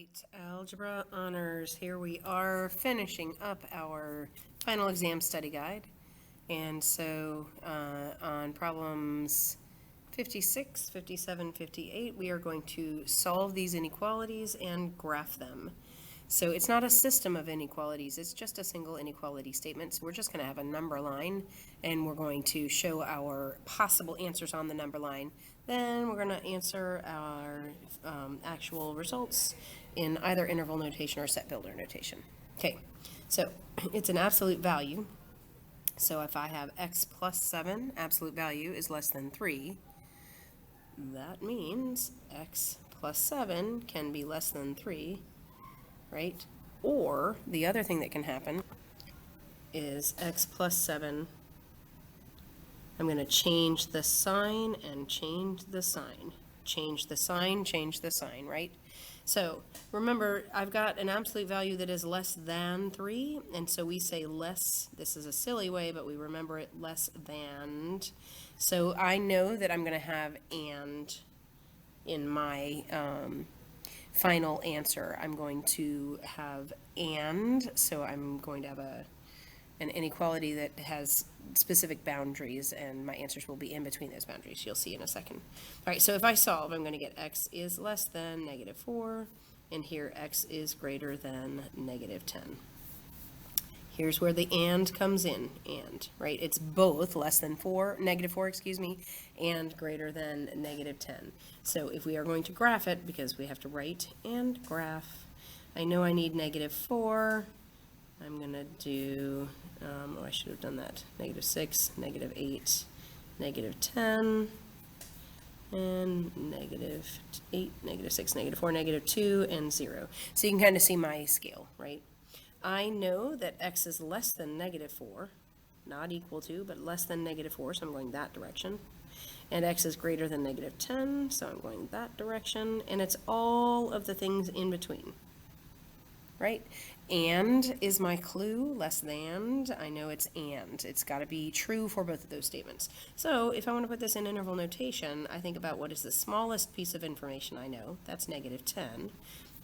right, Algebra Honors. Here we are finishing up our final exam study guide. And so on problems 56, 57, 58, we are going to solve these inequalities and graph them. So it's not a system of inequalities, it's just a single inequality statement. So we're just going to have a number line, and we're going to show our possible answers on the number line. Then we're going to answer our actual results in either interval notation or set builder notation. Okay, so it's an absolute value. So if I have x plus 7, absolute value is less than 3, that means x plus 7 can be less than 3, right? Or the other thing that can happen is x plus 7, I'm going to change the sign and change the sign. Change the sign, change the sign, right? So remember, I've got an absolute value that is less than 3, and so we say less. This is a silly way, but we remember it less than. So I know that I'm going to have and in my final answer. I'm going to have and, so I'm going to have an inequality that has specific boundaries, and my answers will be in between those boundaries. You'll see in a second. All right, so if I solve, I'm going to get x is less than -4, and here x is greater than -10. Here's where the and comes in, and, right? It's both less than -4, excuse me, and greater than -10. So if we are going to graph it, because we have to write and graph, I know I need -4. I'm going to do, I should have done that, -6, -8, -10, and -8, -6, -4, -2, and 0. So you can kind of see my scale, right? I know that x is less than -4, not equal to, but less than -4, so I'm going that direction. And x is greater than -10, so I'm going that direction. And it's all of the things in between, right? And is my clue, less than. I know it's and. It's got to be true for both of those statements. So if I want to put this in interval notation, I think about what is the smallest piece of information I know. That's -10.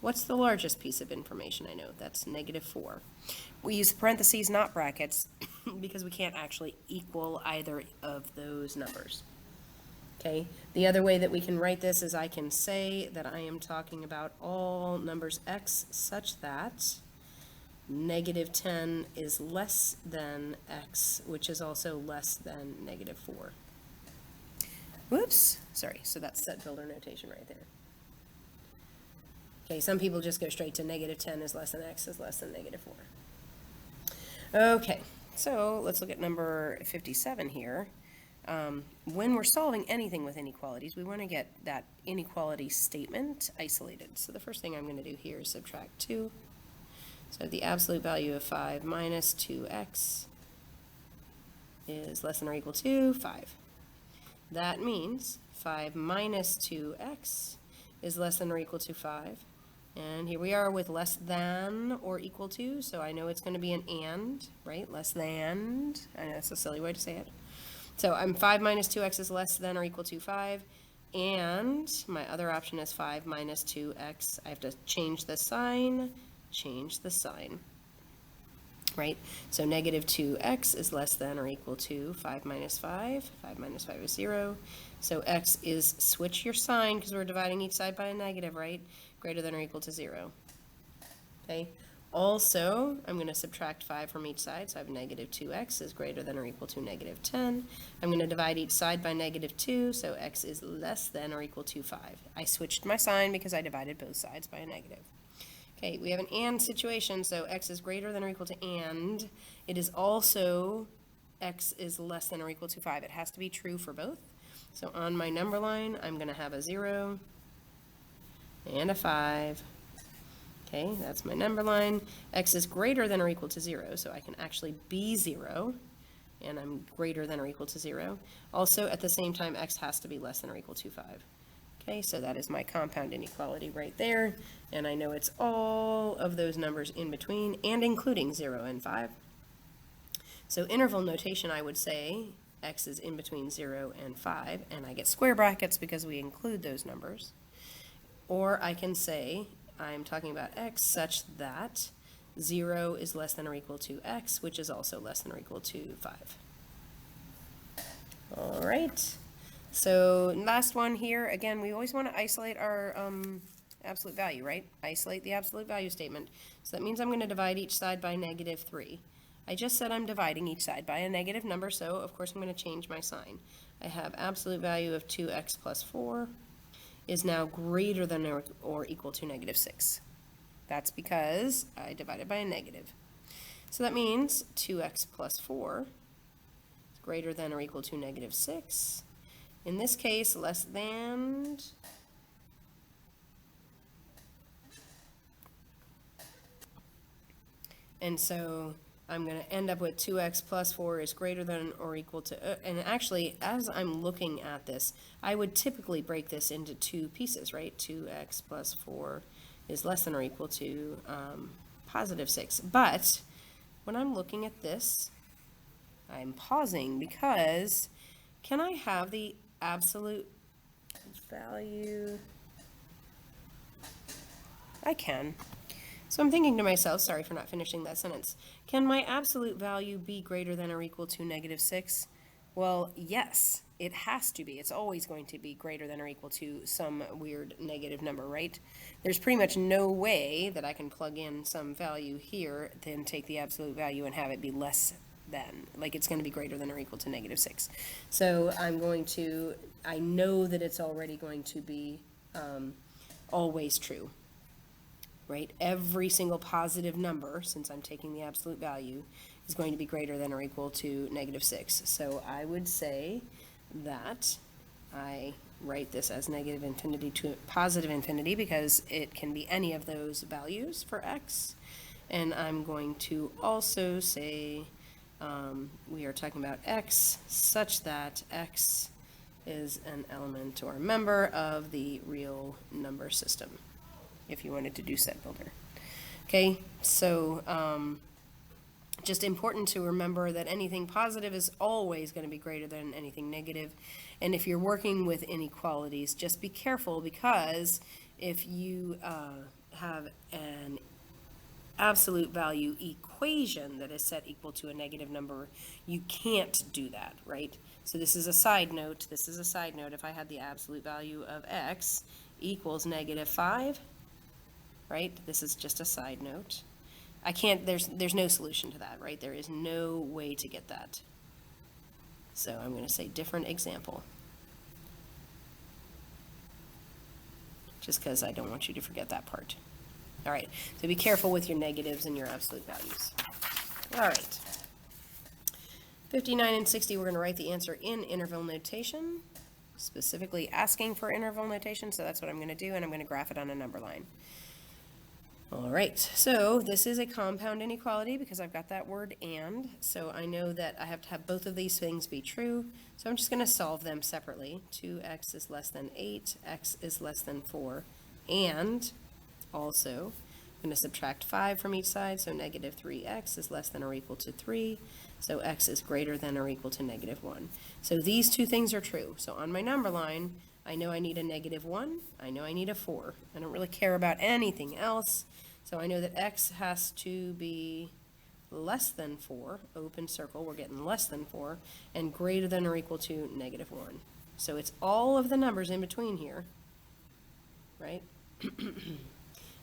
What's the largest piece of information I know? That's -4. We use parentheses, not brackets, because we can't actually equal either of those numbers. Okay, the other way that we can write this is I can say that I am talking about all numbers x such that -10 is less than x, which is also less than -4. Whoops, sorry, so that's set builder notation right there. Okay, some people just go straight to -10 is less than x is less than -4. Okay, so let's look at number 57 here. When we're solving anything with inequalities, we want to get that inequality statement isolated. So the first thing I'm going to do here is subtract 2. So the absolute value of 5 minus 2x is less than or equal to 5. That means 5 minus 2x is less than or equal to 5. And here we are with less than or equal to, so I know it's going to be an and, right? Less than. I know that's a silly way to say it. So I'm 5 minus 2x is less than or equal to 5, and my other option is 5 minus 2x. I have to change the sign, right? So -2x is less than or equal to 5 minus 5. 5 minus 5 is 0. So x is, switch your sign because we're dividing each side by a negative, right? Greater than or equal to 0. Okay. Also, I'm going to subtract 5 from each side, so I have -2x is greater than or equal to -10. I'm going to divide each side by -2, so x is less than or equal to 5. I switched my sign because I divided both sides by a negative. Okay, we have an and situation, so x is greater than or equal to and. It is also x is less than or equal to 5. It has to be true for both. So on my number line, I'm going to have a 0 and a 5. Okay, that's my number line. X is greater than or equal to 0, so I can actually be 0, and I'm greater than or equal to 0. Also, at the same time, x has to be less than or equal to 5. Okay, so that is my compound inequality right there, and I know it's all of those numbers in between, and including 0 and 5. So interval notation, I would say, x is in between 0 and 5, and I get square brackets because we include those numbers. Or I can say I'm talking about x such that 0 is less than or equal to x, which is also less than or equal to 5. All right. So last one here, again, we always want to isolate our absolute value, right? Isolate the absolute value statement. So that means I'm going to divide each side by -3. I just said I'm dividing each side by a negative number, so of course I'm going to change my sign. I have absolute value of 2x plus 4 is now greater than or equal to -6. That's because I divided by a negative. So that means 2x plus 4 is greater than or equal to -6. In this case, less than, and so I'm going to end up with 2x plus 4 is greater than or equal to, and actually, as I'm looking at this, I would typically break this into two pieces, right? 2x plus 4 is less than or equal to +6. But when I'm looking at this, I'm pausing because can I have the absolute value? I can. So I'm thinking to myself, sorry for not finishing that sentence, can my absolute value be greater than or equal to -6? Well, yes, it has to be. It's always going to be greater than or equal to some weird negative number, right? There's pretty much no way that I can plug in some value here, then take the absolute value and have it be less than, like it's going to be greater than or equal to -6. So I'm going to, I know that it's already going to be always true, right? Every single positive number, since I'm taking the absolute value, is going to be greater than or equal to -6. So I would say that I write this as negative infinity to positive infinity because it can be any of those values for x. And I'm going to also say we are talking about x such that x is an element or a member of the real number system, if you wanted to do set builder. Okay, so just important to remember that anything positive is always going to be greater than anything negative. And if you're working with inequalities, just be careful, because if you have an absolute value equation that is set equal to a negative number, you can't do that, right? So this is a side note. This is a side note. If I had the absolute value of x equals -5, right? This is just a side note. I can't, there's no solution to that, right? There is no way to get that. So I'm going to say different example, just because I don't want you to forget that part. All right, so be careful with your negatives and your absolute values. All right. 59 and 60, we're going to write the answer in interval notation, specifically asking for interval notation, so that's what I'm going to do, and I'm going to graph it on a number line. All right, so this is a compound inequality because I've got that word and, so I know that I have to have both of these things be true, so I'm just going to solve them separately. 2x is less than 8, x is less than 4, and also I'm going to subtract 5 from each side, so -3x is less than or equal to 3, so x is greater than or equal to -1. So these two things are true. So on my number line, I know I need a -1, I know I need a 4. I don't really care about anything else, so I know that x has to be less than 4, open circle, we're getting less than 4, and greater than or equal to -1. So it's all of the numbers in between here, right?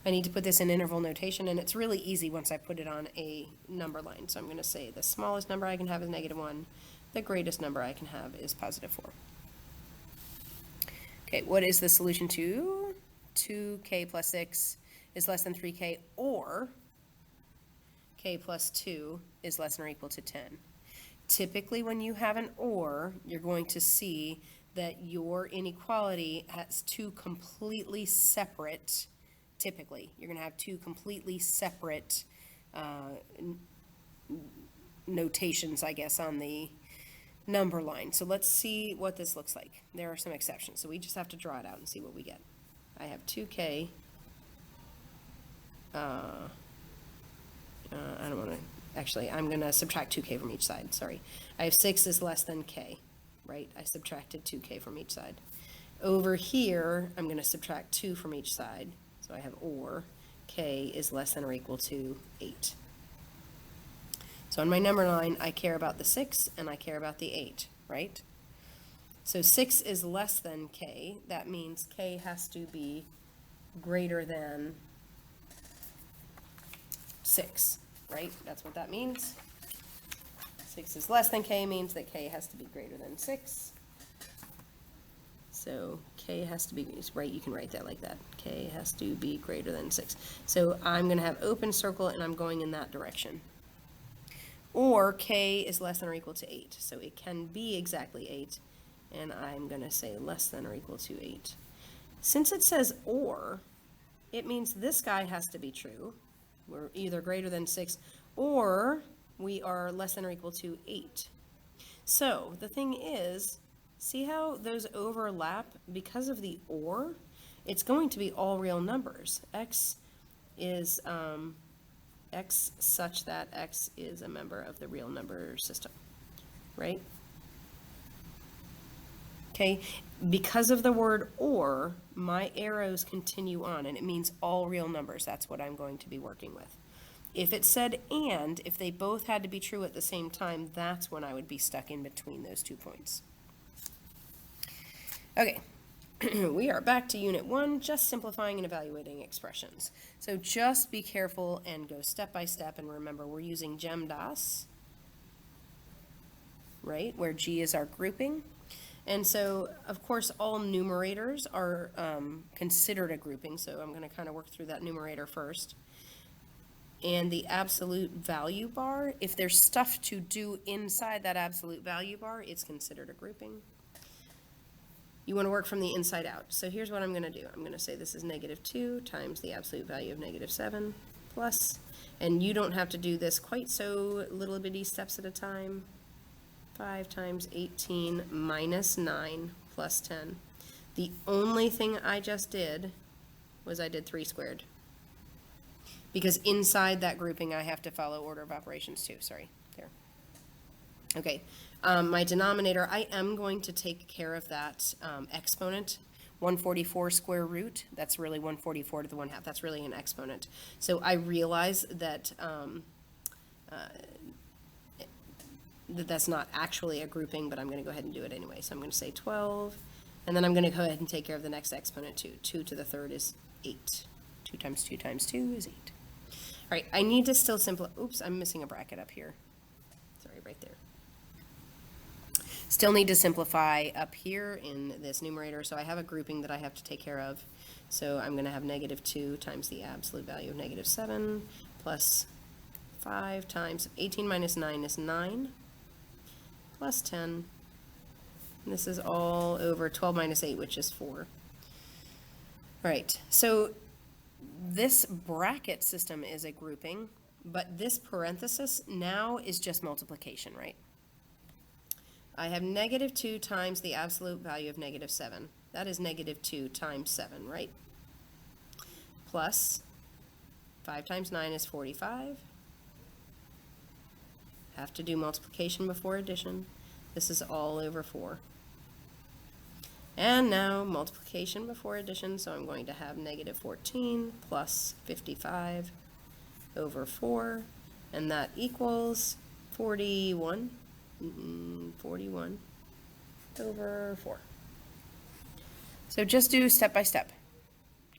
I need to put this in interval notation, and it's really easy once I put it on a number line. So I'm going to say the smallest number I can have is -1, the greatest number I can have is +4. Okay, what is the solution to 2k plus 6 is less than 3k, or k plus 2 is less than or equal to 10? Typically, when you have an or, you're going to see that your inequality has two completely separate, typically, you're going to have two completely separate notations, I guess, on the number line. So let's see what this looks like. There are some exceptions, so we just have to draw it out and see what we get. I have 2k, I don't want to, actually, I'm going to subtract 2k from each side, sorry. I have 6 is less than k, right? I subtracted 2k from each side. Over here, I'm going to subtract 2 from each side, So I have or k is less than or equal to 8. So on my number line, I care about the 6 and I care about the 8, right? So 6 is less than k. That means k has to be greater than 6, right? That's what that means. 6 is less than k means that k has to be greater than 6. So k has to be, right, you can write that like that. K has to be greater than 6. So I'm going to have open circle and I'm going in that direction. Or k is less than or equal to 8. So it can be exactly 8. And I'm going to say less than or equal to 8. Since it says or, it means this guy has to be true. We're either greater than 6 or we are less than or equal to 8. So the thing is, see how those overlap? Because of the or, it's going to be all real numbers. X is x such that x is a member of the real number system, right? Okay, because of the word or, my arrows continue on, and it means all real numbers. That's what I'm going to be working with. If it said and, if they both had to be true at the same time, that's when I would be stuck in between those 2 points. Okay, we are back to Unit 1, just simplifying and evaluating expressions. So just be careful and go step by step, and remember we're using GEMDAS, right, where G is our grouping. And so, of course, all numerators are considered a grouping, so I'm going to kind of work through that numerator first. And the absolute value bar, if there's stuff to do inside that absolute value bar, it's considered a grouping. You want to work from the inside out. So here's what I'm going to do. I'm going to say this is -2 times the absolute value of -7 plus, and you don't have to do this quite so little bitty steps at a time. 5 times 18 minus 9 plus 10. The only thing I just did was I did 3 squared. Because inside that grouping I have to follow order of operations too. Sorry, there. Okay, my denominator, I am going to take care of that exponent. 144 square root, that's really 144 to the 1/2. That's really an exponent. So I realize that that's not actually a grouping, but I'm going to go ahead and do it anyway. So I'm going to say 12, and then I'm going to go ahead and take care of the next exponent too. 2 to the 3rd is 8. 2 times 2 times 2 is 8. All right, I need to still simplify. Oops, I'm missing a bracket up here. Sorry, right there. Still need to simplify up here in this numerator, so I have a grouping that I have to take care of. So I'm going to have -2 times the absolute value of -7 plus 5 times 18 minus 9 is 9 plus 10. And this is all over 12 minus 8, which is 4. All right, so this bracket system is a grouping, but this parenthesis now is just multiplication, right? I have -2 times the absolute value of -7. That is -2 times 7, right? Plus 5 times 9 is 45. Have to do multiplication before addition. This is all over 4. And now multiplication before addition, so I'm going to have -14 plus 55 over 4, and that equals 41. 41 over 4. So just do step by step.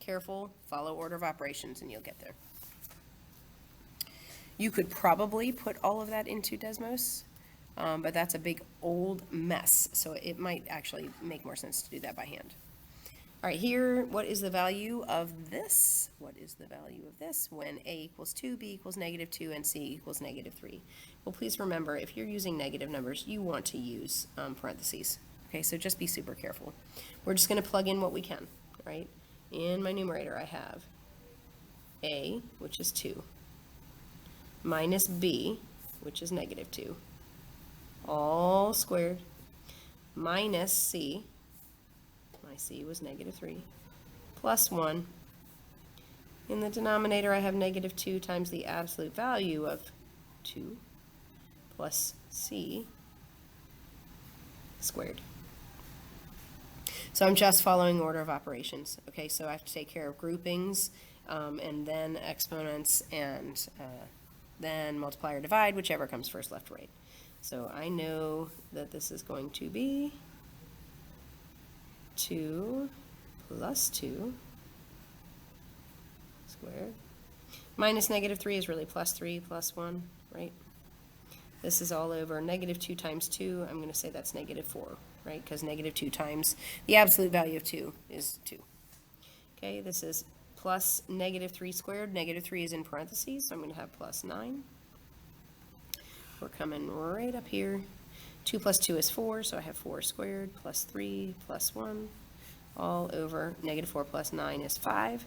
Careful, follow order of operations, and you'll get there. You could probably put all of that into Desmos, but that's a big old mess, so it might actually make more sense to do that by hand. All right, here, what is the value of this? What is the value of this when A equals 2, B equals -2, and C equals -3? Well, please remember, if you're using negative numbers, you want to use parentheses. Okay, so just be super careful. We're just going to plug in what we can, right? In my numerator, I have A, which is 2, minus B, which is -2, all squared, minus C, my C was -3, plus 1. In the denominator, I have -2 times the absolute value of 2 plus C squared. So I'm just following order of operations, okay? So I have to take care of groupings, and then exponents, and then multiply or divide, whichever comes first, left, right. So I know that this is going to be 2 plus 2 squared. Minus -3 is really +3 plus 1, right? This is all over -2 times 2. I'm going to say that's -4, right? Because -2 times the absolute value of 2 is 2. Okay, this is plus -3 squared. -3 is in parentheses, so I'm going to have plus 9. We're coming right up here. 2 plus 2 is 4, so I have 4 squared, plus 3, plus 1, all over -4 plus 9 is 5.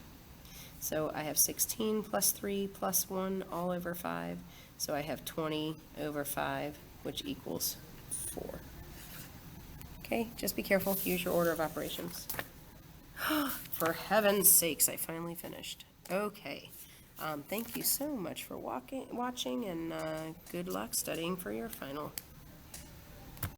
So I have 16 plus 3 plus 1 all over 5. So I have 20 over 5, which equals 4. Okay, just be careful. Use your order of operations. For heaven's sakes, I finally finished. Okay. Thank you so much for watching, and good luck studying for your final.